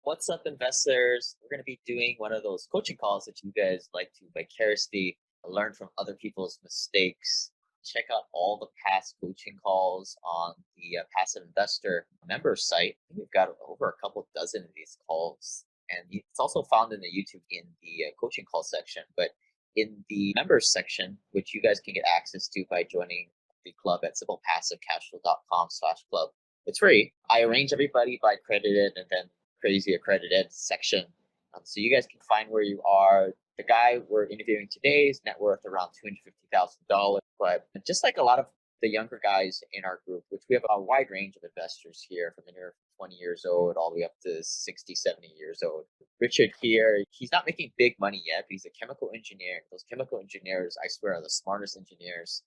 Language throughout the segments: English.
What's up, investors? We're going to be doing one of those coaching calls that you guys like to vicariously learn from other people's mistakes. Check out all the past coaching calls on the Passive Investor member site. We've got over a couple dozen of these calls, and it's also found in the YouTube in the coaching call section. But in the members section, which you guys can get access to by joining the club at simplepassivecashflow.com/club. It's free. I arrange everybody by accredited and then crazy accredited section. So you guys can find where you are. The guy we're interviewing today is net worth around $250,000. But just like a lot of the younger guys in our group, which we have a wide range of investors here from anywhere from 20 years old all the way up to 60, 70 years old. Richard here, he's not making big money yet, but he's a chemical engineer. Those chemical engineers, I swear, are the smartest engineers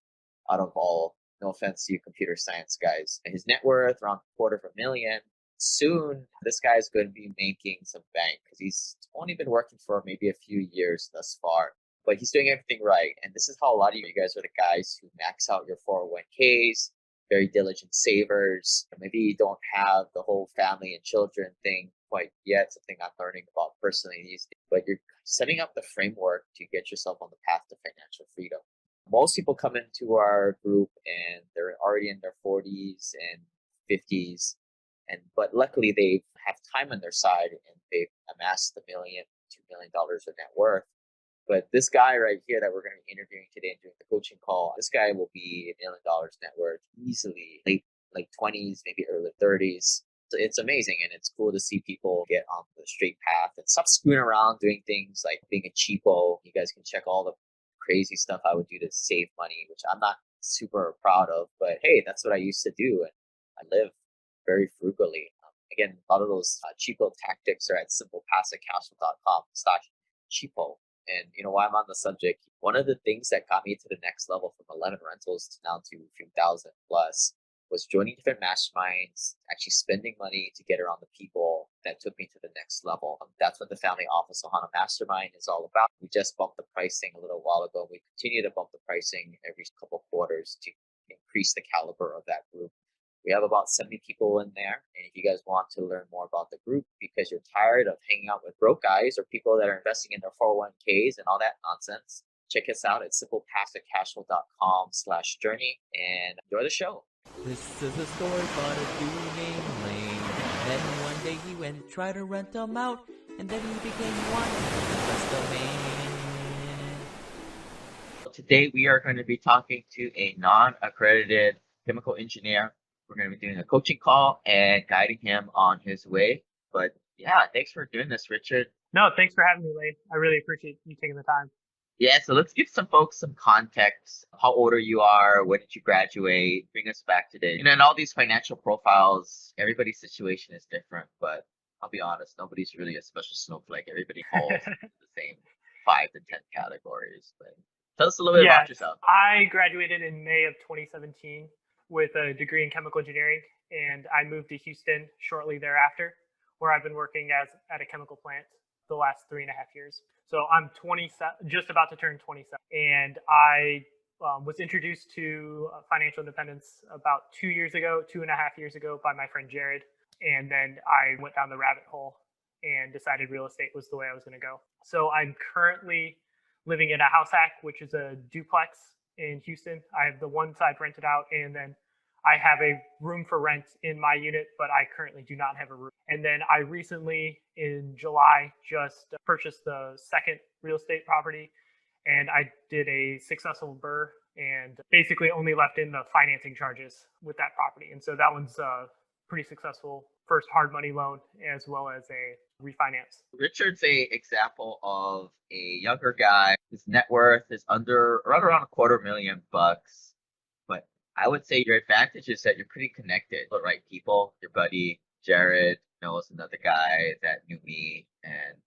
out of all. No offense to you computer science guys. And his net worth around $250,000. Soon, this guy is going to be making some bank because he's only been working for maybe a few years thus far. But he's doing everything right. And this is how a lot of you guys are the guys who max out your 401ks, very diligent savers. Maybe you don't have the whole family and children thing quite yet, something I'm learning about personally these days. But you're setting up the framework to get yourself on the path to financial freedom. Most people come into our group and they're already in their 40s and 50s. But luckily they have time on their side and they've amassed $1 million, $2 million of net worth. But this guy right here that we're going to be interviewing today and doing the coaching call, this guy will be $1 million net worth easily, late 20s, maybe early 30s. So it's amazing, and it's cool to see people get on the straight path and stop screwing around doing things like being a cheapo. You guys can check all the crazy stuff I would do to save money, which I'm not super proud of, but hey, that's what I used to do, and I live very frugally. Again, a lot of those cheapo tactics are at simplepassivecashflow.com/cheapo. And you know why I'm on the subject? One of the things that got me to the next level from 11 rentals to now to a few thousand plus was joining different masterminds, actually spending money to get around the people that took me to the next level. That's what the Family Office Ohana Mastermind is all about. We just bumped the pricing a little while ago. We continue to bump the pricing every couple quarters to increase the caliber of that group. We have about 70 people in there. And if you guys want to learn more about the group because you're tired of hanging out with broke guys or people that are investing in their 401ks and all that nonsense, check us out at simplepassivecashflow.com/journey and enjoy the show. This is a story about a dude named Lane. Then one day he went and tried to rent them out, and then he became one of the man. Today we are going to be talking to a non-accredited chemical engineer. We're going to be doing a coaching call and guiding him on his way. But yeah, thanks for doing this, Richard. No, thanks for having me, Lane. I really appreciate you taking the time. Yeah, so let's give some folks some context. How old are you? When did you graduate? Bring us back today. You know, in all these financial profiles, everybody's situation is different, but I'll be honest, nobody's really a special snowflake. Everybody falls into the same 5 to 10 categories. But tell us a little bit about yourself. I graduated in May of 2017 with a degree in chemical engineering, and I moved to Houston shortly thereafter, where I've been working at a chemical plant the last 3.5 years. So I'm 27, just about to turn 27, and I was introduced to financial independence about 2.5 years ago by my friend Jared, and then I went down the rabbit hole and decided real estate was the way I was going to go. So I'm currently living in a house hack, which is a duplex in Houston. I have the one side rented out, and then I have a room for rent in my unit, but I currently do not have a room. And then I recently, in July, just purchased the second real estate property, and I did a successful BRRRR and basically only left in the financing charges with that property. And so that one's pretty successful first hard money loan as well as a refinance. Richard's a example of a younger guy. His net worth is right around $250,000. But I would say your advantage is that you're pretty connected with the right people. Your buddy Jared knows another guy that knew me, and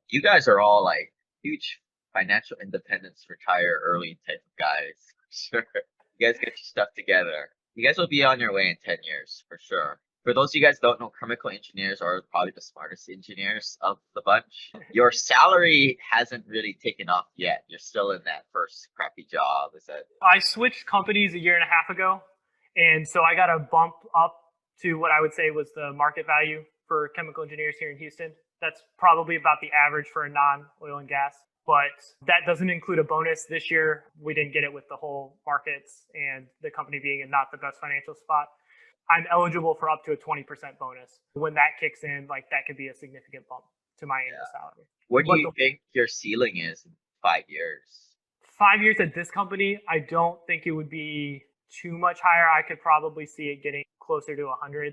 you guys are all like huge financial independence, retire early type of guys. Sure, you guys get your stuff together. You guys will be on your way in 10 years for sure. For those of you guys who don't know, chemical engineers are probably the smartest engineers of the bunch. Your salary hasn't really taken off yet. You're still in that first crappy job. Is that? I switched companies 1.5 years ago, and so I got a bump up to what I would say was the market value for chemical engineers here in Houston. That's probably about the average for a non-oil and gas, but that doesn't include a bonus. This year, we didn't get it with the whole markets and the company being in not the best financial spot. I'm eligible for up to a 20% bonus. When that kicks in, like that could be a significant bump to my annual salary. What do you think your ceiling is in 5 years? 5 years at this company, I don't think it would be too much higher. I could probably see it getting closer to 100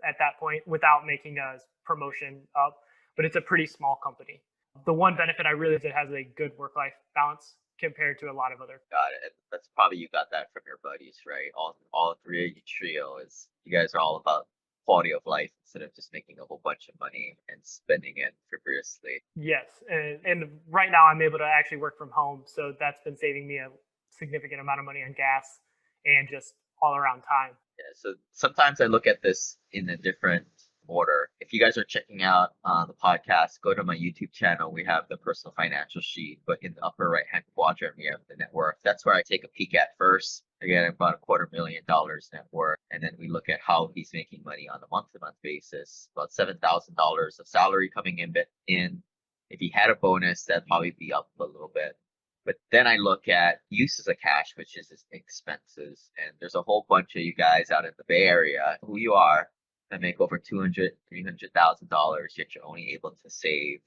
at that point without making a promotion up, but it's a pretty small company. The one benefit I realize it has a good work-life balance compared to a lot of other. Got it. That's probably you got that from your buddies, right? All three of you trio is you guys are all about quality of life instead of just making a whole bunch of money and spending it frivolously. Yes, and right now I'm able to actually work from home, so that's been saving me a significant amount of money on gas and just all around time. Yeah, so sometimes I look at this in a different order. If you guys are checking out the podcast, go to my YouTube channel. We have the personal financial sheet, but in the upper right hand quadrant, we have the net worth. That's where I take a peek at first. Again, about $250,000 net worth. And then we look at how he's making money on a month-to-month basis. About $7,000 of salary coming in. If he had a bonus, that'd probably be up a little bit. But then I look at uses of cash, which is his expenses. And there's a whole bunch of you guys out in the Bay Area, who you are, that make over $200,000, $300,000, yet you're only able to save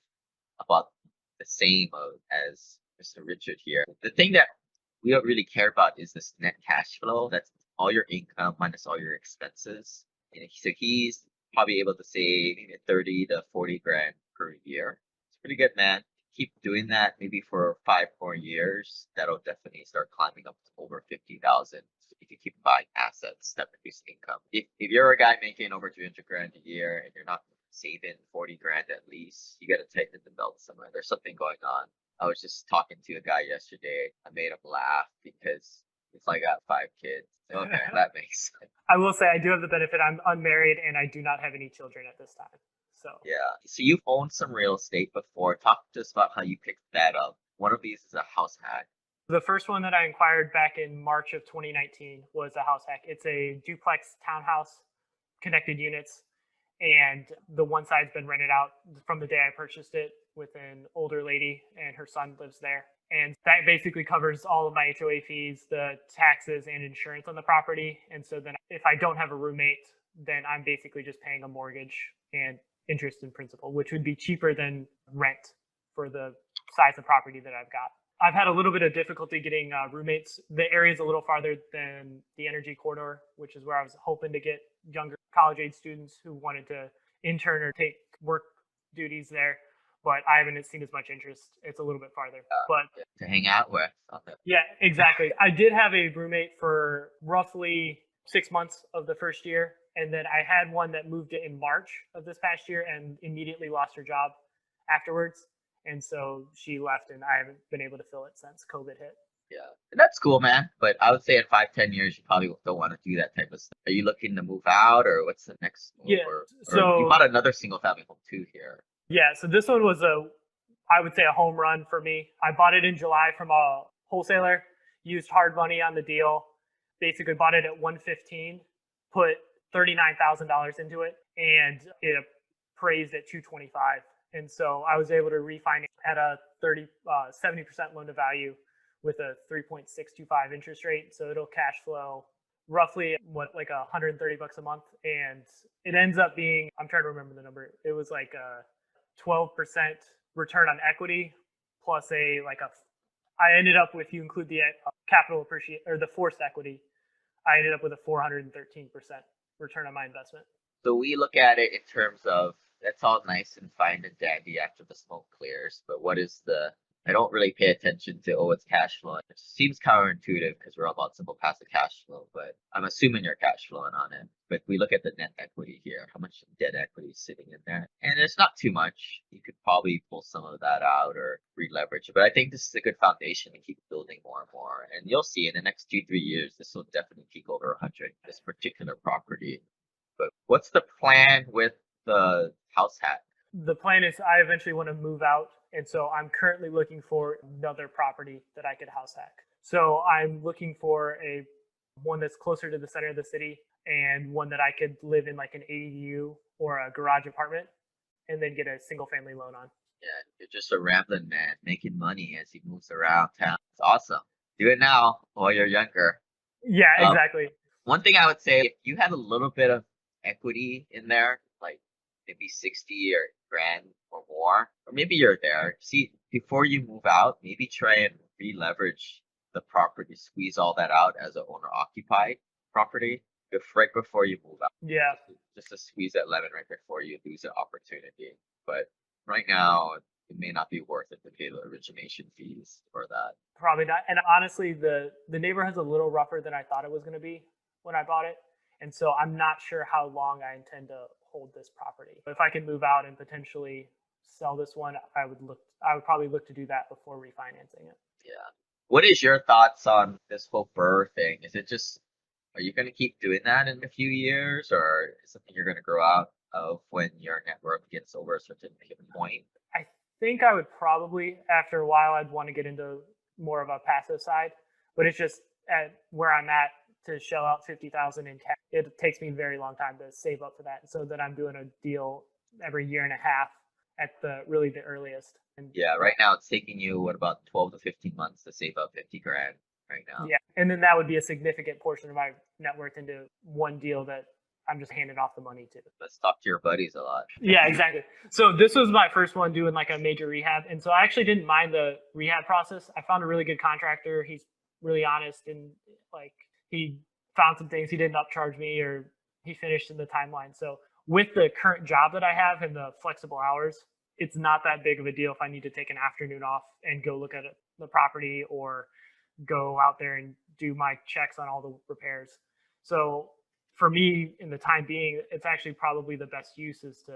about the same as Mr. Richard here. The thing that we don't really care about is this net cash flow. That's all your income minus all your expenses. And so he's probably able to save maybe 30 to 40 grand per year. It's pretty good, man. Keep doing that maybe for 5 more years. That'll definitely start climbing up to over 50,000 if you keep buying assets that produce income. If you're a guy making over 300 grand a year and you're not saving 40 grand at least, you got to tighten the belt somewhere. There's something going on. I was just talking to a guy yesterday. I made him laugh because it's like I got 5 kids. Okay, that makes sense. I will say I do have the benefit. I'm unmarried and I do not have any children at this time. So yeah. So you've owned some real estate before. Talk to us about how you picked that up. One of these is a house hack. The first one that I acquired back in March of 2019 was a house hack. It's a duplex townhouse, connected units, and the one side's been rented out from the day I purchased it with an older lady, and her son lives there. And that basically covers all of my HOA fees, the taxes, and insurance on the property. And so then if I don't have a roommate, then I'm basically just paying a mortgage and interest and principal, which would be cheaper than rent for the size of property that I've got. I've had a little bit of difficulty getting roommates. The area is a little farther than the energy corridor, which is where I was hoping to get younger college-age students who wanted to intern or take work duties there. But I haven't seen as much interest. It's a little bit farther. But to hang out with. Yeah, exactly. I did have a roommate for roughly 6 months of the first year. And then I had one that moved in March of this past year and immediately lost her job afterwards. And so she left and I haven't been able to fill it since COVID hit. Yeah, that's cool, man. But I would say in 5-10 years, you probably don't want to do that type of stuff. Are you looking to move out or what's the next move? Yeah. Or you bought another single family home too here. Yeah. So this one was I would say a home run for me. I bought it in July from a wholesaler, used hard money on the deal, basically bought it at 115, put $39,000 into it, and it appraised at 225. And so I was able to refinance at a 70% loan to value with a 3.625 interest rate. So it'll cash flow roughly like $130 a month. And it ends up being, I'm trying to remember the number. It was like a 12% return on equity plus I ended up with, you include the capital appreciation or the forced equity, I ended up with a 413% return on my investment. So we look at it in terms of, that's all nice and fine and dandy after the smoke clears, but I don't really pay attention to, it's cash flow. It seems counterintuitive because we're all about simple passive cash flow, but I'm assuming you're cash flowing on it. But we look at the net equity here, how much debt equity is sitting in there. And it's not too much. You could probably pull some of that out or re-leverage it. But I think this is a good foundation to keep building more and more. And you'll see in the next 2-3 years, this will definitely peak over 100, this particular property. But what's the plan with the house hack? The plan is I eventually want to move out. And so I'm currently looking for another property that I could house hack. So I'm looking for one that's closer to the center of the city and one that I could live in like an ADU or a garage apartment and then get a single family loan on. Yeah, you're just a rambling man making money as he moves around town. It's awesome. Do it now while you're younger. Yeah, Um, exactly. One thing I would say, if you had a little bit of equity in there, like maybe 60 or grand or more, or maybe you're there, see, before you move out, maybe try and re-leverage the property, squeeze all that out as an owner-occupied property right before you move out. Yeah. Just to squeeze that lemon right before you lose an opportunity. But right now, it may not be worth it to pay the origination fees for that. Probably not. And honestly, the neighborhood's a little rougher than I thought it was going to be when I bought it. And so I'm not sure how long I intend to hold this property. If I can move out and potentially sell this one, I would probably look to do that before refinancing it. Yeah. What is your thoughts on this whole F.I.R.E thing? Is it just, are you going to keep doing that in a few years, or is it something you're going to grow out of when your net worth gets over a certain point? I think I would probably, after a while, I'd want to get into more of a passive side, but it's just at where I'm at to shell out 50,000 in cash. It takes me a very long time to save up for that. So that I'm doing a deal every year and a half at the earliest. And Yeah, right now it's taking you what, about 12 to 15 months to save up 50 grand right now. yeah, and then that would be a significant portion of my net worth into one deal that I'm just handing off the money to. Let's talk to your buddies a lot. Yeah, exactly. So this was my first one doing like a major rehab. And so I actually didn't mind the rehab process. I found a really good contractor. He's really honest, and like he found some things. He didn't upcharge me, or he finished in the timeline. So with the current job that I have and the flexible hours, it's not that big of a deal if I need to take an afternoon off and go look at the property or go out there and do my checks on all the repairs. So for me, in the time being, it's actually probably the best use is to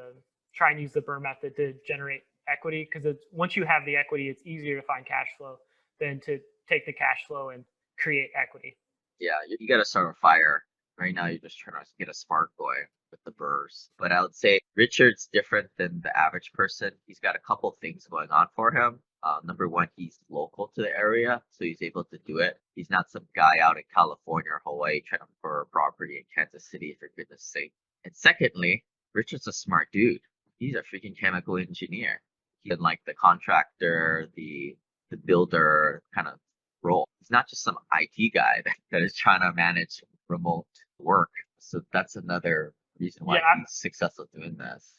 try and use the F.I.R.E method to generate equity, because once you have the equity, it's easier to find cash flow than to take the cash flow and create equity. Yeah, you got to start a fire. Right now, you're just trying to get a spark going with the F.I.R.Es. But I would say Richard's different than the average person. He's got a couple things going on for him. Number one, he's local to the area, so he's able to do it. He's not some guy out in California or Hawaii trying to for a property in Kansas City, for goodness sake. And secondly, Richard's a smart dude. He's a freaking chemical engineer. He's in like the contractor, the builder kind of role. He's not just some IT guy that is trying to manage remote work. So that's another reason why he's successful doing this.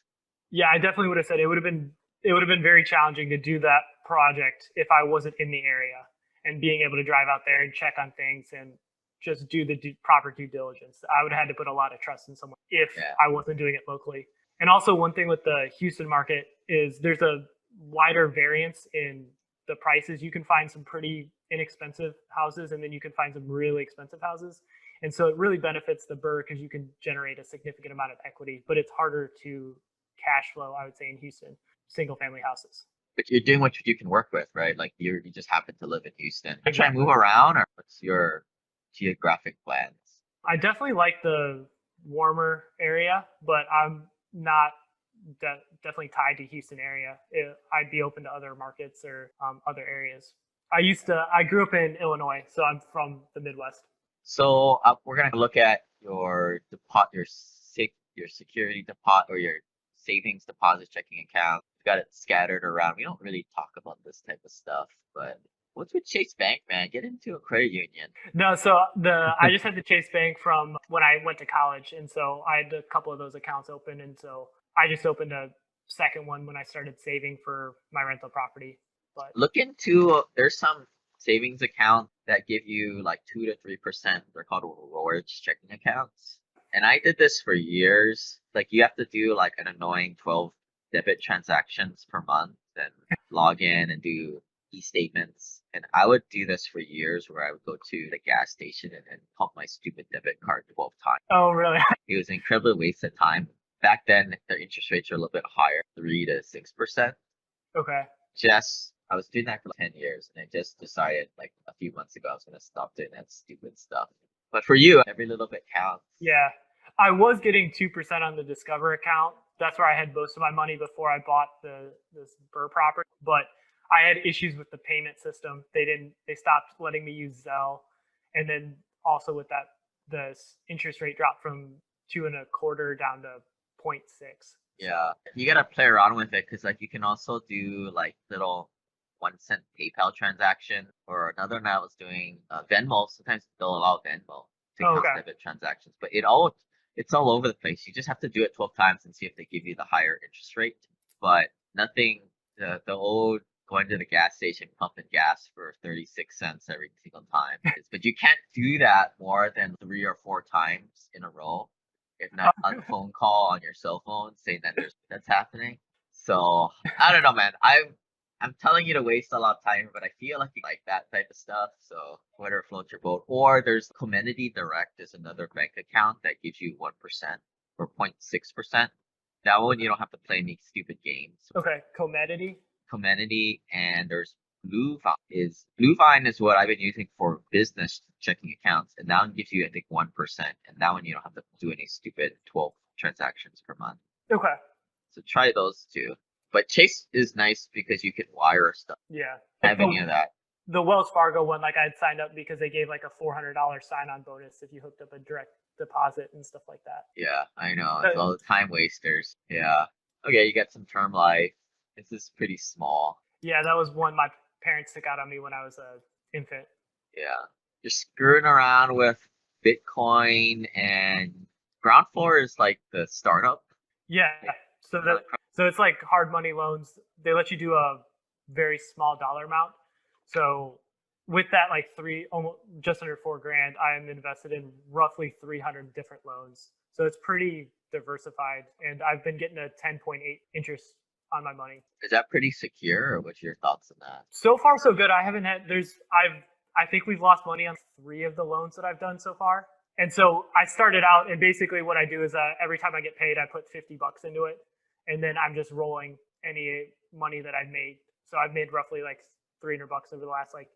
Yeah, I definitely would have said it would have been very challenging to do that project if I wasn't in the area, and being able to drive out there and check on things and just do the proper due diligence. I would have had to put a lot of trust in someone if I wasn't doing it locally. And also one thing with the Houston market is there's a wider variance in the prices. You can find some pretty inexpensive houses, and then you can find some really expensive houses. And so it really benefits the F.I.R.E because you can generate a significant amount of equity, but it's harder to cash flow, I would say, in Houston, single family houses. But you're doing what you can work with, right? Like you just happen to live in Houston. Are you trying to move around, or what's your geographic plans? I definitely like the warmer area, but I'm not definitely tied to Houston area. I'd be open to other markets or other areas. I grew up in Illinois, so I'm from the Midwest. So we're gonna look at your your security deposit or your savings deposit checking account. You've got it scattered around. We don't really talk about this type of stuff, but what's with Chase Bank, man? Get into a credit union. No, so I just had the Chase Bank from when I went to college, and so I had a couple of those accounts open, and so I just opened a second one when I started saving for my rental property. But look into there's some savings accounts that give you like 2 to 3%. They're called rewards checking accounts. And I did this for years. Like you have to do like an annoying 12 debit transactions per month and log in and do e-statements. And I would do this for years where I would go to the gas station and pump my stupid debit card 12 times. Oh, really? It was an incredibly waste of time. Back then, the interest rates were a little bit higher, 3 to 6%. Okay. I was doing that for like 10 years, and I just decided like a few months ago I was going to stop doing that stupid stuff. But for you, every little bit counts. Yeah. I was getting 2% on the Discover account. That's where I had most of my money before I bought this F.I.R.E property. But I had issues with the payment system. They stopped letting me use Zelle. And then also with that, the interest rate dropped from 2.25% down to 0.6. Yeah, you gotta play around with it because like you can also do like little 1 cent PayPal transaction, or another one I was doing Venmo. Sometimes they'll allow Venmo to Oh, count okay. debit transactions, but it's all over the place. You just have to do it 12 times and see if they give you the higher interest rate. But nothing the old going to the gas station pumping gas for 36 cents every single time. But you can't do that more than 3 or 4 times in a row, if not on a phone call on your cell phone saying that that's happening. So I don't know, man. I'm telling you to waste a lot of time, but I feel like you like that type of stuff. So whether floats your boat, or there's Comenity Direct is another bank account that gives you 1% or 0.6%. That one you don't have to play any stupid games. Okay, Comedity. Comenity, and there's Bluevine is what I've been using for business checking accounts, and that one gives you I think 1%, and that one you don't have to do any stupid 12 transactions per month. Okay. So try those two. But Chase is nice because you can wire stuff. Yeah. I have any of that. The Wells Fargo one, like I'd signed up because they gave like a $400 sign-on bonus if you hooked up a direct deposit and stuff like that. Yeah, I know. It's all the time wasters. Yeah. Okay, you got some term life. This is pretty small. Yeah, that was one my parents took out on me when I was a infant. Yeah. You're screwing around with Bitcoin, and ground floor is like the startup. Yeah. So it's like hard money loans. They let you do a very small dollar amount. So with that, like almost just under $4,000, I am invested in roughly 300 different loans. So it's pretty diversified, and I've been getting a 10.8 interest on my money. Is that pretty secure, or what's your thoughts on that? So far, so good. I think we've lost money on 3 of the loans that I've done so far. And so I started out, and basically what I do is every time I get paid, I put $50 into it, and then I'm just rolling any money that I've made. So I've made roughly like $300 over the last like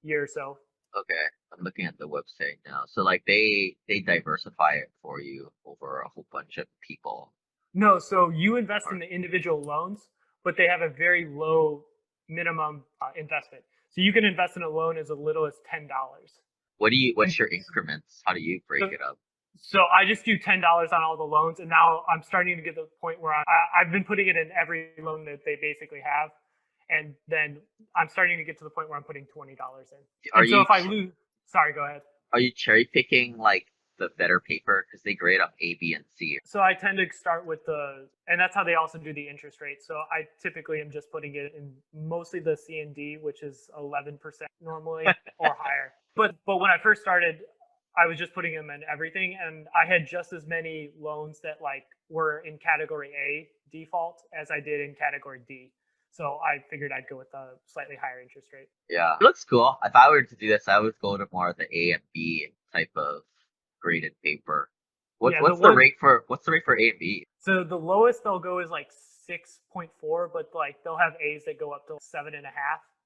year or so. Okay, I'm looking at the website now. So like they diversify it for you over a whole bunch of people. No, so you invest in the individual loans, but they have a very low minimum investment. So you can invest in a loan as little as $10. What's your increments? How do you break it up? So I just do $10 on all the loans, and now I'm starting to get to the point where I've been putting it in every loan that they basically have, and then I'm starting to get to the point where I'm putting $20 in. And so if I lose, sorry, go ahead. Are you cherry picking like the better paper because they grade up A, B, and C? So I tend to start with and that's how they also do the interest rate. So I typically am just putting it in mostly the C and D, which is 11% normally or higher. But when I first started, I was just putting them in everything, and I had just as many loans that like were in category A default as I did in category D. So I figured I'd go with a slightly higher interest rate. Yeah, it looks cool. If I were to do this, I would go to more of the A and B type of graded paper. What's the rate for A and B? So the lowest they'll go is like 6.4, but like they'll have A's that go up to 7.5,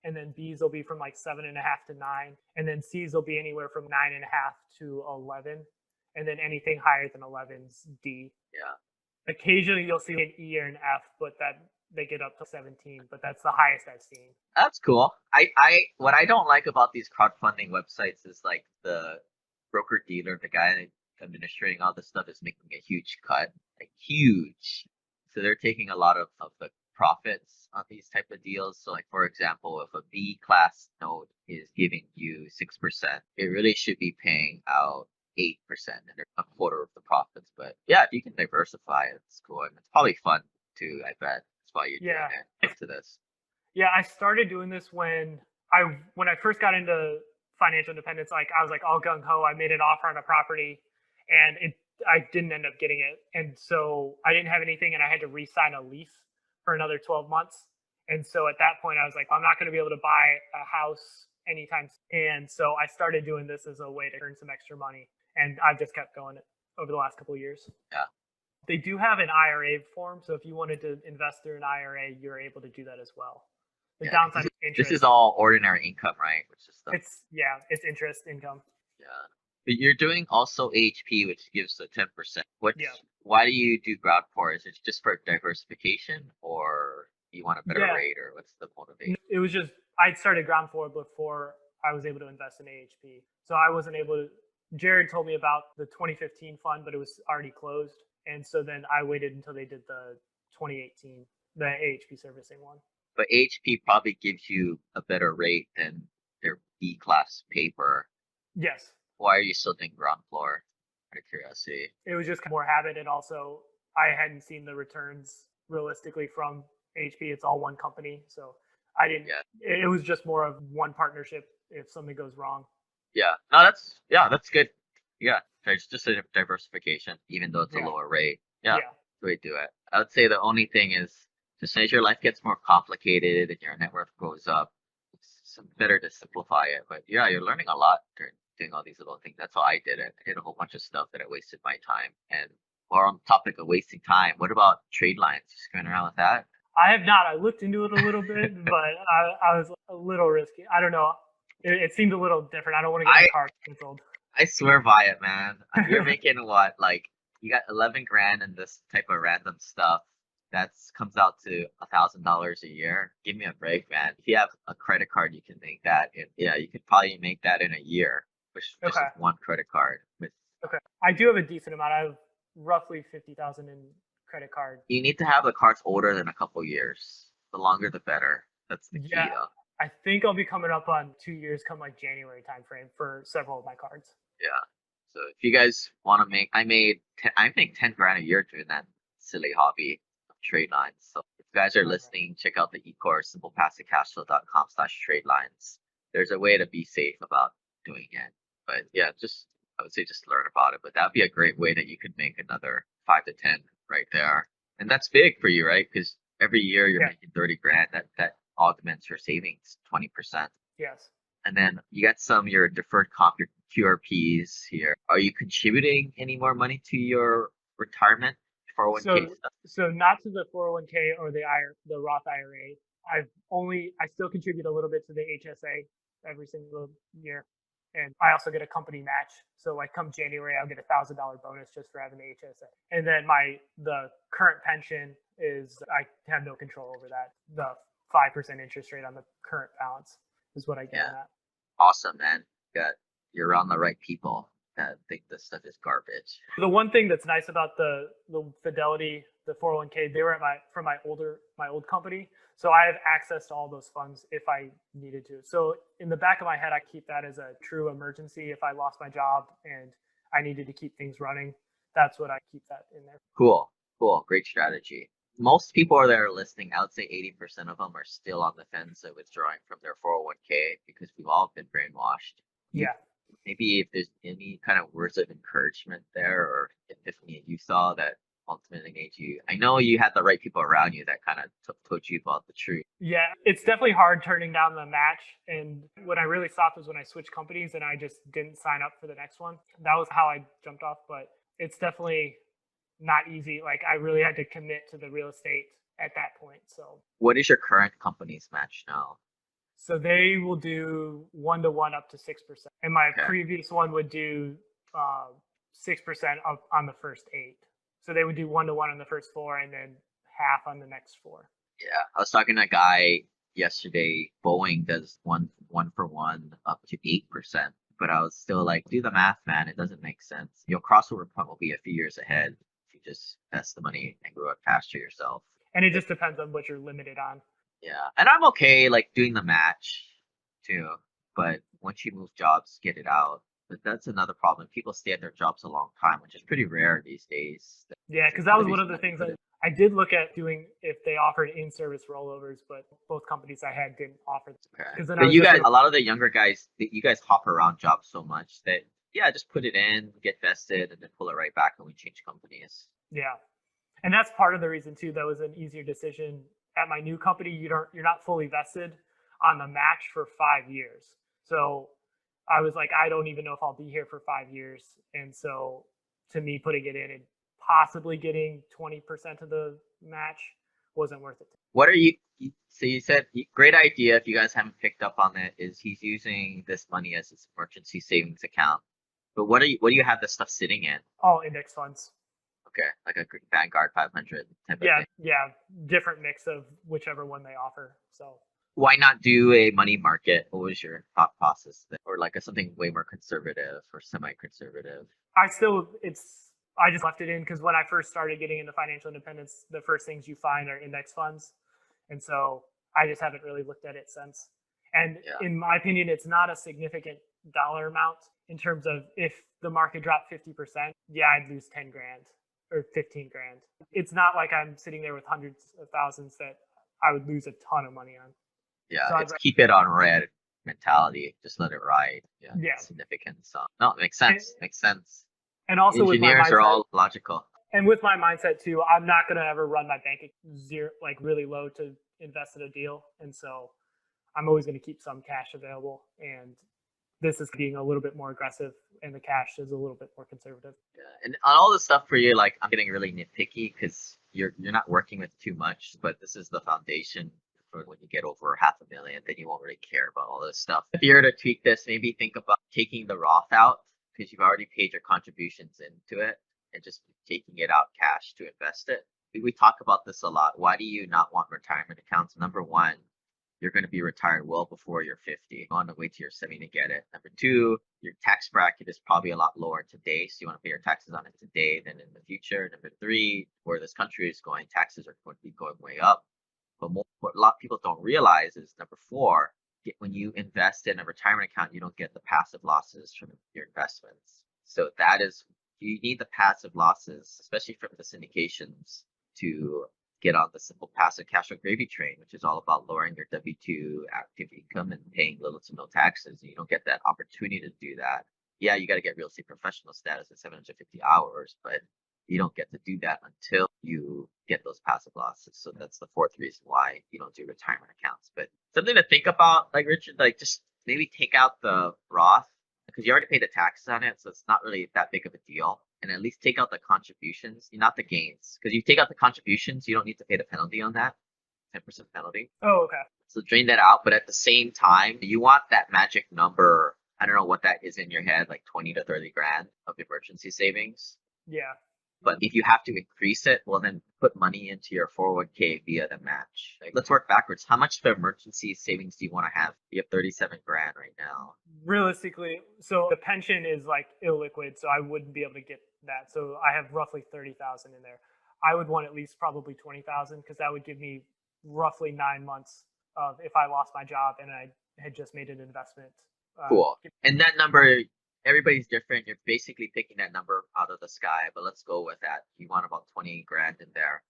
and then B's will be from like 7.5 to 9, and then C's will be anywhere from 9.5 to 11, and then anything higher than 11's D. Yeah. Occasionally you'll see an E or an F, but that they get up to 17, but that's the highest I've seen. That's cool. What I don't like about these crowdfunding websites is like the broker dealer, the guy administrating all this stuff, is making a huge cut, like huge. So they're taking a lot of the profits on these type of deals. So like for example, if a B class note is giving you 6%, it really should be paying out 8% and a quarter of the profits. But yeah, if you can diversify, it's cool, and it's probably fun too. I bet that's why you're doing it to this. Yeah, I started doing this when I first got into financial independence. Like I was like all gung ho. I made an offer on a property, and I didn't end up getting it, and so I didn't have anything, and I had to re-sign a lease for another 12 months. And so at that point, I was like, I'm not going to be able to buy a house anytime soon. And so I started doing this as a way to earn some extra money, and I've just kept going over the last couple of years. Yeah. They do have an IRA form, so if you wanted to invest through an IRA, you're able to do that as well. The downside is interest. This is all ordinary income, right? Which is it's interest income. Yeah. But you're doing also AHP, which gives a 10%. Why do you do ground floor? Is it just for diversification, or you want a better rate, or what's the motivation? It was just I started ground floor before I was able to invest in AHP, so I wasn't able to. Jared told me about the 2015 fund, but it was already closed. And so then I waited until they did the 2018, the AHP servicing one. But HP probably gives you a better rate than their B class paper. Yes. Why are you still doing ground floor? Out of curiosity. It was just more habit, and also I hadn't seen the returns realistically from HP. It's all one company, so I didn't. Yeah. It was just more of one partnership. If something goes wrong. Yeah. No, that's good. Yeah. It's just a diversification, even though it's a lower rate. Yeah. Yeah. That's the way to do it. I would say the only thing is, just as your life gets more complicated and your net worth goes up, it's better to simplify it. But yeah, you're learning a lot during doing all these little things. That's how I did it. I did a whole bunch of stuff that I wasted my time. And more on the topic of wasting time, what about trade lines? You screwing around with that? I have not. I looked into it a little bit, but I was a little risky. I don't know. It seemed a little different. I don't want to get my car canceled. I swear by it, man. You're making what? Like, you got 11 grand in this type of random stuff. That comes out to $1,000 a year. Give me a break, man. If you have a credit card, you can make that. Yeah, you could probably make that in a year, which just with one credit card. Okay, I do have a decent amount. I have roughly 50,000 in credit card. You need to have the cards older than a couple years. The longer, the better. That's the key, though. I think I'll be coming up on 2 years come like January timeframe for several of my cards. Yeah. So if you guys want to make, I make 10 grand a year doing that silly hobby of trade lines. So if you guys are listening, check out the e-course, SimplePassiveCashflow.com/trade lines. There's a way to be safe about doing it. But yeah, I would say just learn about it. But that'd be a great way that you could make another 5 to 10 right there. And that's big for you, right? Because every year you're making 30 grand. That augments your savings 20%. Yes. And then you got some of your deferred comp, your QRPs here. Are you contributing any more money to your retirement 401k stuff? So not to the 401k or the Roth IRA. I still contribute a little bit to the HSA every single year. And I also get a company match. So like come January, I'll get $1,000 bonus just for having the HSA. And then the current pension is, I have no control over that. The 5% interest rate on the current balance is what I get on that. Awesome, man. You're around the right people that think this stuff is garbage. The one thing that's nice about the Fidelity, the 401k, they were from my old company. So I have access to all those funds if I needed to. So in the back of my head, I keep that as a true emergency. If I lost my job and I needed to keep things running, that's what I keep that in there. Cool. Great strategy. Most people that are listening, I would say 80% of them are still on the fence of withdrawing from their 401k because we've all been brainwashed. Yeah. Maybe if there's any kind of words of encouragement there or epiphany you saw that ultimately made you, I know you had the right people around you that kind of told you about the truth. Yeah, it's definitely hard turning down the match. And when I really stopped was when I switched companies and I just didn't sign up for the next one. That was how I jumped off, but it's definitely not easy. Like I really had to commit to the real estate at that point. So what is your current company's match now? So they will do 1-to-1 up to 6%. And my previous one would do 6% on the first 8. So they would do 1-to-1 on the first 4 and then half on the next 4. Yeah. I was talking to a guy yesterday. Boeing does one for one up to 8%. But I was still like, do the math, man. It doesn't make sense. Your crossover point will be a few years ahead if you just invest the money and grow it faster yourself. And it just depends on what you're limited on. Yeah. And I'm okay like doing the match too. But once you move jobs, get it out. But that's another problem. People stay at their jobs a long time, which is pretty rare these days. Yeah, because that was one of the things I did look at doing if they offered in-service rollovers, but both companies I had didn't offer. Okay. But you guys, a lot of the younger guys, you guys hop around jobs so much that, just put it in, get vested, and then pull it right back when we change companies. Yeah. And that's part of the reason too, that was an easier decision. At my new company, you're not fully vested on the match for 5 years. So I was like, I don't even know if I'll be here for 5 years. And so to me, putting it in and possibly getting 20% of the match wasn't worth it. What are you, so you said, great idea. If you guys haven't picked up on it, is he's using this money as his emergency savings account. But what do you have this stuff sitting in? All index funds. Okay, like a Vanguard 500 type of thing. Yeah, different mix of whichever one they offer. So why not do a money market? What was your thought process there? Or like something way more conservative or semi-conservative? I just left it in because when I first started getting into financial independence, the first things you find are index funds. And so I just haven't really looked at it since. And Yeah. in my opinion, it's not a significant dollar amount in terms of if the market dropped 50%, yeah, I'd lose 10 grand or 15 grand. It's not like I'm sitting there with hundreds of thousands that I would lose a ton of money on. Yeah, So it's keep it on red mentality. Just let it ride. Yeah, yeah. significance. No, it makes sense. Makes sense. And also with my Engineers are mindset, all logical. and with my mindset too, I'm not going to ever run my bank at zero, like really low to invest in a deal. And so I'm always going to keep some cash available. And this is being a little bit more aggressive and the cash is a little bit more conservative. Yeah. And on all this stuff for you, like I'm getting really nitpicky because you're not working with too much, but this is the foundation for when you get over $500,000, then you won't really care about all this stuff. If you were to tweak this, maybe think about taking the Roth out because you've already paid your contributions into it and just taking it out cash to invest it. We talk about this a lot. Why do you not want retirement accounts? Number one, you're going to be retired well before you're 50. You want to wait till you're 70 to get it. Number two, your tax bracket is probably a lot lower today, so you want to pay your taxes on it today than in the future. Number three, where this country is going, taxes are going to be going way up. But what a lot of people don't realize is number four, when you invest in a retirement account, you don't get the passive losses from your investments. So that is, you need the passive losses, especially from the syndications, to get on the simple passive cash flow gravy train, which is all about lowering your W-2 active income and paying little to no taxes. And you don't get that opportunity to do that. Yeah, you got to get real estate professional status at 750 hours, but you don't get to do that until you get those passive losses. So that's the fourth reason why you don't do retirement accounts. But something to think about, like Richard, like just maybe take out the Roth because you already paid the taxes on it, so it's not really that big of a deal. And at least take out the contributions, not the gains. Because you take out the contributions, you don't need to pay the penalty on that, 10% penalty. Oh, okay. So drain that out. But at the same time, you want that magic number. I don't know what that is in your head, like 20 to 30 grand of emergency savings. Yeah. But if you have to increase it, well, then put money into your 401k via the match. Like, let's work backwards. How much of emergency savings do you want to have? You have 37 grand right now. Realistically, so the pension is like illiquid, so I wouldn't be able to get that. So I have roughly 30,000 in there. I would want at least probably 20,000 because that would give me roughly 9 months of if I lost my job and I had just made an investment. Cool. And that number, everybody's different. You're basically picking that number out of the sky, but let's go with that. You want about 20 grand in there.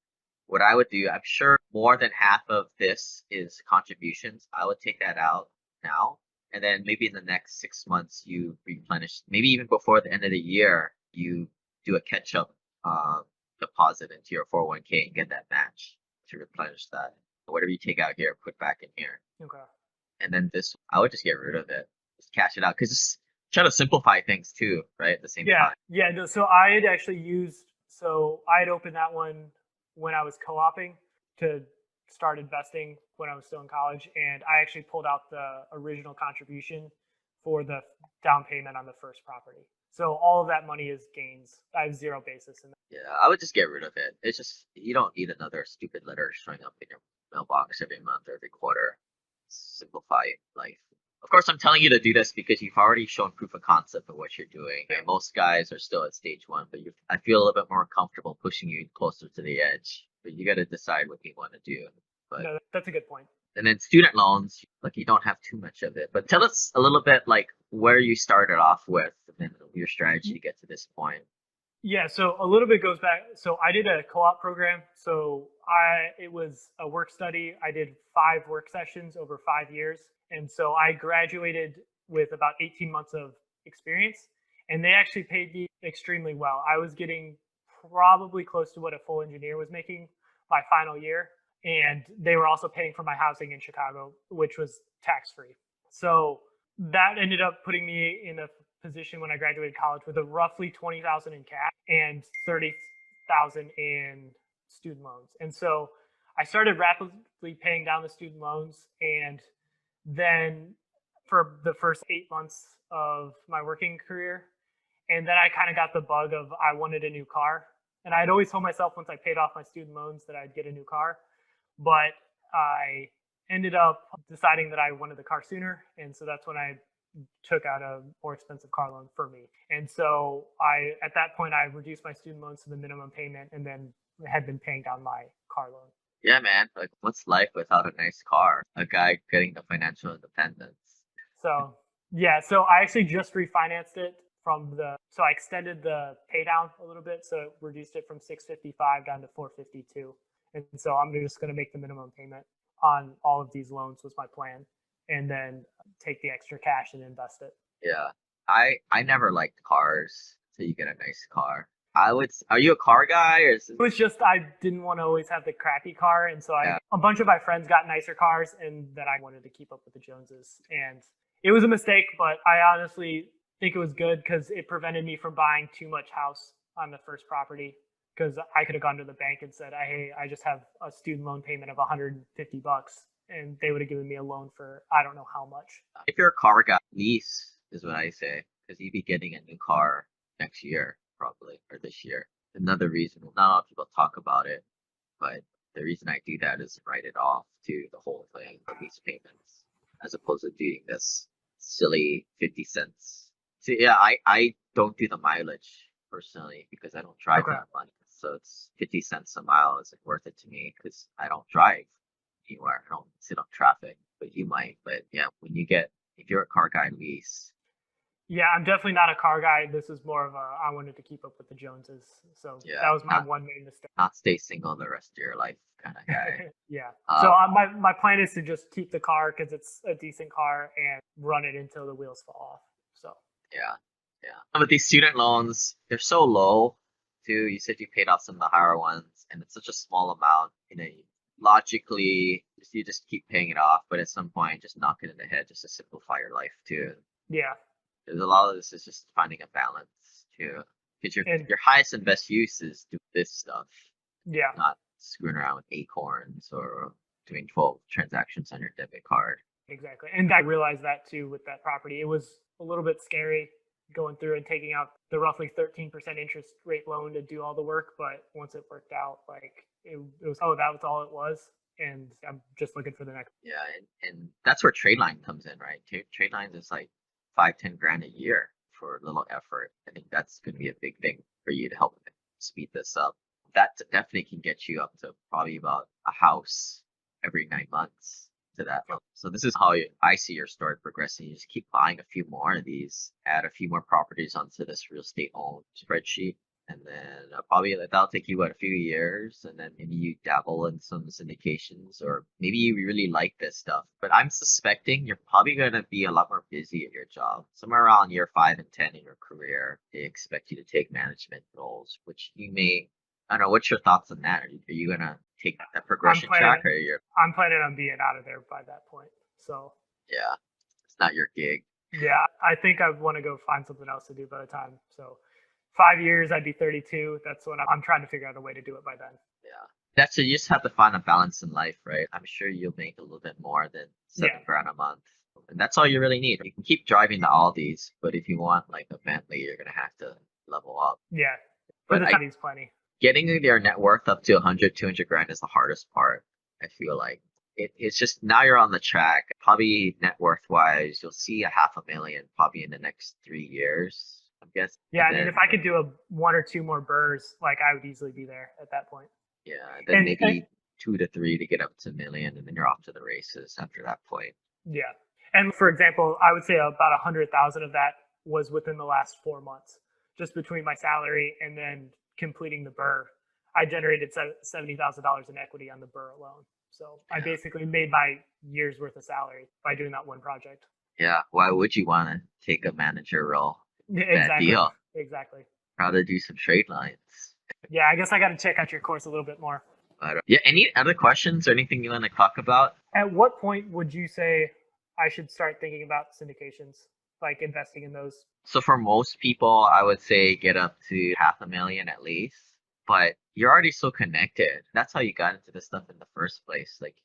What I would do, I'm sure more than half of this is contributions. I would take that out now. And then maybe in the next 6 months, you replenish, maybe even before the end of the year, you do a catch up deposit into your 401k and get that match to replenish that. Whatever you take out here, put back in here. Okay. And then this, I would just get rid of it, just cash it out. Because try to simplify things too, right? At the same time. Yeah. No, so I had actually I had opened that one when I was co-oping to start investing when I was still in college. And I actually pulled out the original contribution for the down payment on the first property. So all of that money is gains. I have zero basis in that. Yeah, I would just get rid of it. It's just, you don't need another stupid letter showing up in your mailbox every month or every quarter. Simplify life. Of course, I'm telling you to do this because you've already shown proof of concept of what you're doing. And most guys are still at stage one, but I feel a little bit more comfortable pushing you closer to the edge. But you got to decide what you want to do. But no, that's a good point. And then student loans, like you don't have too much of it. But tell us a little bit like where you started off with and your strategy to get to this point. Yeah, so a little bit goes back. So I did a co-op program. So it was a work study. I did 5 work sessions over 5 years. And so I graduated with about 18 months of experience. And they actually paid me extremely well. I was getting probably close to what a full engineer was making my final year. And they were also paying for my housing in Chicago, which was tax-free. So that ended up putting me in a position when I graduated college with a roughly 20,000 in cash and 30,000 in student loans. And so I started rapidly paying down the student loans. And then for the first 8 months of my working career, and then I kind of got the bug of I wanted a new car. And I had always told myself once I paid off my student loans that I'd get a new car. But I ended up deciding that I wanted the car sooner. And so that's when I took out a more expensive car loan for me. And so at that point, I reduced my student loans to the minimum payment and then had been paying down my car loan. Yeah, man. Like, what's life without a nice car? A guy getting the financial independence. So yeah, so I actually just refinanced it so I extended the pay down a little bit. So it reduced it from 655 down to 452. And so I'm just going to make the minimum payment on all of these loans was my plan, and then take the extra cash and invest it. Yeah. I never liked cars until you get a nice car. Are you a car guy or is It was just I didn't want to always have the crappy car, and so yeah. a bunch of my friends got nicer cars, and then I wanted to keep up with the Joneses. And it was a mistake, but I honestly think it was good because it prevented me from buying too much house on the first property. Because I could have gone to the bank and said, "Hey, I just have a student loan payment of $150," and they would have given me a loan for I don't know how much. If you're a car guy, lease is what I say, because you'd be getting a new car next year, probably, or this year. Another reason, not a lot of people talk about it, but the reason I do that is write it off to the whole thing, the lease payments, as opposed to doing this silly 50 cents. So yeah, I don't do the mileage personally because I don't drive Okay. that much. So it's 50 cents a mile isn't worth it to me because I don't drive anywhere. I don't sit on traffic, but you might. But yeah, if you're a car guy, lease. Yeah, I'm definitely not a car guy. This is more of I wanted to keep up with the Joneses. So Yeah, that was my one main mistake. not stay single the rest of your life kind of guy. Yeah. Um, So my plan is to just keep the car because it's a decent car and run it until the wheels fall off. So yeah, yeah. But these student loans, they're so low too. You said you paid off some of the higher ones, and it's such a small amount. Logically, you just keep paying it off, but at some point, just knock it in the head just to simplify your life too. yeah. There's a lot of this is just finding a balance too. Because your highest and best use is do this stuff, Yeah. not screwing around with acorns or doing 12 transactions on your debit card. Exactly. And I realized that too with that property. It was a little bit scary going through and taking out the roughly 13% interest rate loan to do all the work. But once it worked out, like it was, that was all it was. And I'm just looking for the next. Yeah, and that's where trade line comes in, right? Trade lines is like 5-10 grand a year for a little effort. I think that's going to be a big thing for you to help speed this up. That definitely can get you up to probably about a house every 9 months to that level. So this is how I see your story progressing. You just keep buying a few more of these, add a few more properties onto this real estate owned spreadsheet. And then probably that'll take you a few years, and then maybe you dabble in some syndications, or maybe you really like this stuff. But I'm suspecting you're probably going to be a lot more busy at your job. Somewhere around year 5 and 10 in your career, they expect you to take management roles, which you may. I don't know. What's your thoughts on that? Are you going to take that progression track, or I'm planning on being out of there by that point. So yeah, it's not your gig. Yeah, I think I want to go find something else to do by the time. So 5 years, I'd be 32. That's when I'm trying to figure out a way to do it by then. Yeah. That's it. You just have to find a balance in life, right? I'm sure you'll make a little bit more than 7 grand a month. And that's all you really need. You can keep driving to Aldi's, but if you want like a Bentley, you're going to have to level up. Yeah. But Aldi's plenty. Getting their net worth up to 100, 200 grand is the hardest part. I feel like it's just now you're on the track. Probably net worth wise, you'll see $500,000 probably in the next 3 years. I guess. Yeah, I mean, if I could do 1 or 2 more burrs, like I would easily be there at that point. Yeah, then maybe 2 to 3 to get up to $1 million, and then you're off to the races after that point. Yeah, and for example, I would say about 100,000 of that was within the last 4 months, just between my salary and then completing the burr. I generated $70,000 in equity on the burr alone. So I basically made my year's worth of salary by doing that one project. Yeah, why would you want to take a manager role? Exactly. Deal. Exactly. Rather do some trade lines. Yeah, I guess I got to check out your course a little bit more. But, yeah, any other questions or anything you want to talk about? At what point would you say I should start thinking about syndications, like investing in those? So for most people, I would say get up to $500,000 at least. But you're already so connected. That's how you got into this stuff in the first place. Like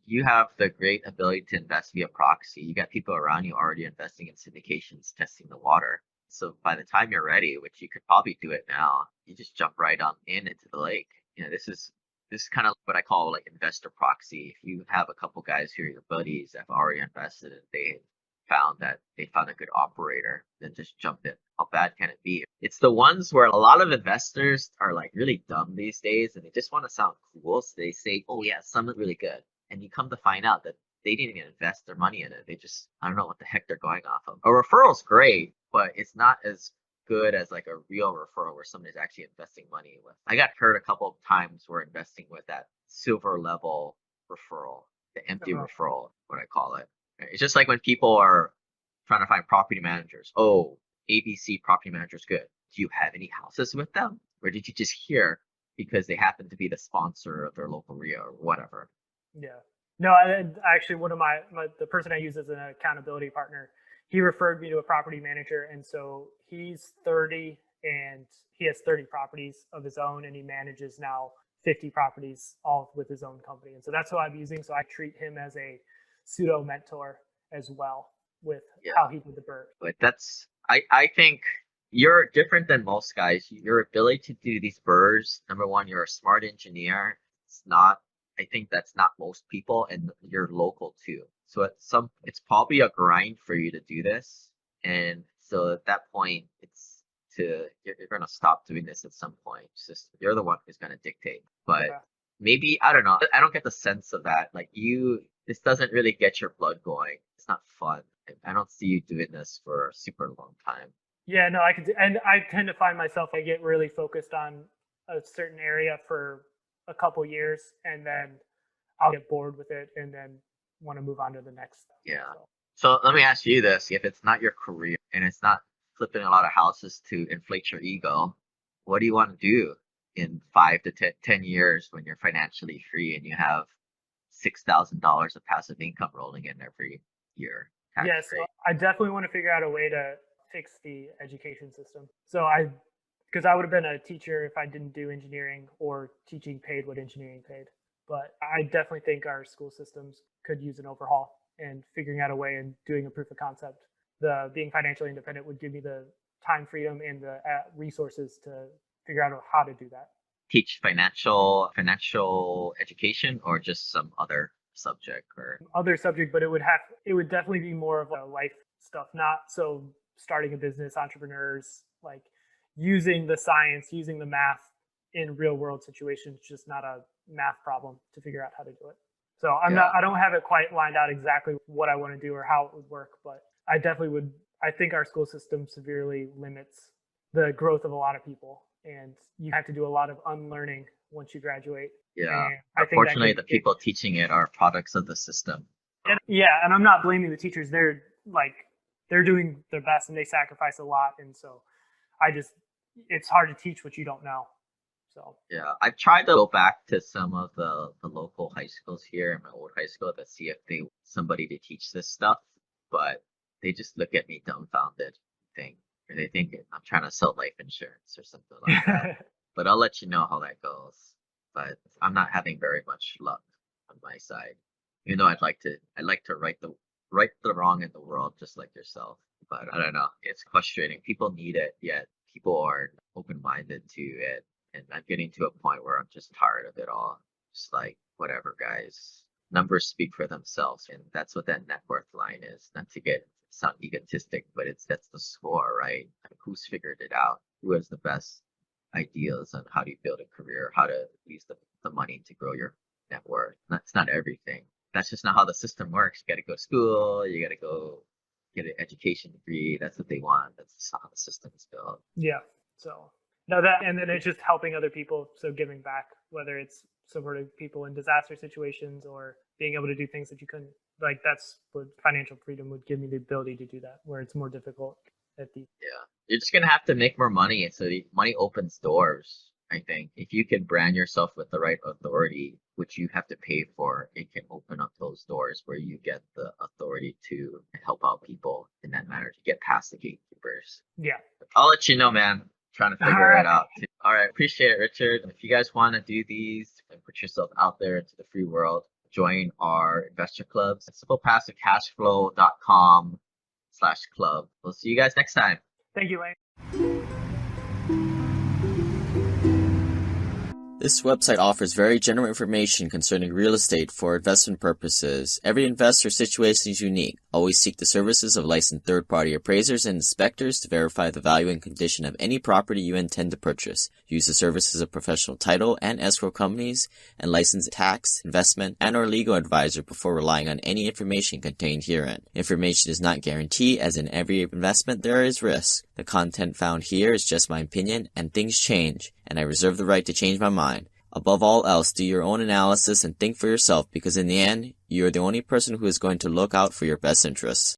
you have the great ability to invest via proxy. You got people around you already investing in syndications, testing the water. So by the time you're ready, which you could probably do it now, you just jump right on into the lake. This is kind of what I call like investor proxy. If you have a couple guys who are your buddies that have already invested and they found that they found a good operator, then just jump in. How bad can it be? It's the ones where a lot of investors are like really dumb these days and they just want to sound cool. So they say, oh yeah, someone's really good. And you come to find out that they didn't even invest their money in it. They just, I don't know what the heck they're going off of. A referral's great, but it's not as good as like a real referral where somebody's actually investing money with. I got hurt a couple of times where investing with that silver level referral, the empty referral, what I call it. It's just like when people are trying to find property managers. Oh, ABC property manager's good. Do you have any houses with them? Or did you just hear because they happen to be the sponsor of their local RIA or whatever? Yeah. No, I actually, one of the person I use as an accountability partner, he referred me to a property manager. And so he's 30 and he has 30 properties of his own and he manages now 50 properties all with his own company. And so that's who I'm using. So I treat him as a pseudo mentor as well with how he did the BRRRR. But I think you're different than most guys. Your ability to do these BRRRRs, number one, you're a smart engineer. I think that's not most people, and you're local too. So it's probably a grind for you to do this. And so at that point, you're going to stop doing this at some point. It's just, you're the one who's going to dictate. But maybe, I don't know. I don't get the sense of that. Like this doesn't really get your blood going. It's not fun. I don't see you doing this for a super long time. Yeah, no, and I tend to find myself, I get really focused on a certain area for a couple years and then I'll get bored with it and then want to move on to the next stuff. Yeah. So let me ask you this. If it's not your career and it's not flipping a lot of houses to inflate your ego, what do you want to do in 5 to 10 years when you're financially free and you have $6,000 of passive income rolling in every year? Yeah, so I definitely want to figure out a way to fix the education system. So because I would have been a teacher if I didn't do engineering or teaching paid what engineering paid. But I definitely think our school systems could use an overhaul and figuring out a way and doing a proof of concept. Being financially independent would give me the time freedom and the resources to figure out how to do that. Teach financial education or just some other subject or other subject, but it would definitely be more of a life stuff, not so starting a business, entrepreneurs, like using the science, using the math in real world situations, just not a math problem to figure out how to do it. So I don't have it quite lined out exactly what I want to do or how it would work, but I definitely would. I think our school system severely limits the growth of a lot of people, and you have to do a lot of unlearning once you graduate. Yeah. Unfortunately, the people teaching it are products of the system. And I'm not blaming the teachers. They're doing their best and they sacrifice a lot. And so it's hard to teach what you don't know. So yeah, I've tried to go back to some of the local high schools here in my old high school to see if they somebody to teach this stuff, but they just look at me dumbfounded, or they think I'm trying to sell life insurance or something like that. But I'll let you know how that goes. But I'm not having very much luck on my side. Even though I'd like to right the wrong in the world just like yourself. But I don't know. It's frustrating. People need it, yet people aren't open-minded to it. And I'm getting to a point where I'm just tired of it all. Just like, whatever, guys. Numbers speak for themselves. And that's what that net worth line is. Not to sound egotistic, but that's the score, right? Who's figured it out? Who has the best ideas on how do you build a career, how to use the money to grow your net worth. That's not everything. That's just not how the system works. You got to go to school. You got to go get an education degree. That's what they want. That's just how the system is built. Yeah. So no, and then it's just helping other people. So giving back, whether it's supporting people in disaster situations or being able to do things that you couldn't. Like that's what financial freedom would give me, the ability to do that, where it's more difficult at the. Yeah. You're just going to have to make more money. So the money opens doors. I think if you can brand yourself with the right authority, which you have to pay for, it can open up those doors where you get the authority to help out people in that manner to get past the gatekeepers. Yeah. I'll let you know, man. I'm trying to figure it out too. All right. Appreciate it, Richard. If you guys want to do these and put yourself out there into the free world, join our investor clubs at SimplePassiveCashflow.com/club. We'll see you guys next time. Thank you, Lane. This website offers very general information concerning real estate for investment purposes. Every investor situation is unique. Always seek the services of licensed third-party appraisers and inspectors to verify the value and condition of any property you intend to purchase. Use the services of professional title and escrow companies and licensed tax, investment, and or legal advisor before relying on any information contained herein. Information is not guaranteed, as in every investment there is risk. The content found here is just my opinion, and things change, and I reserve the right to change my mind. Above all else, do your own analysis and think for yourself, because in the end, you are the only person who is going to look out for your best interests.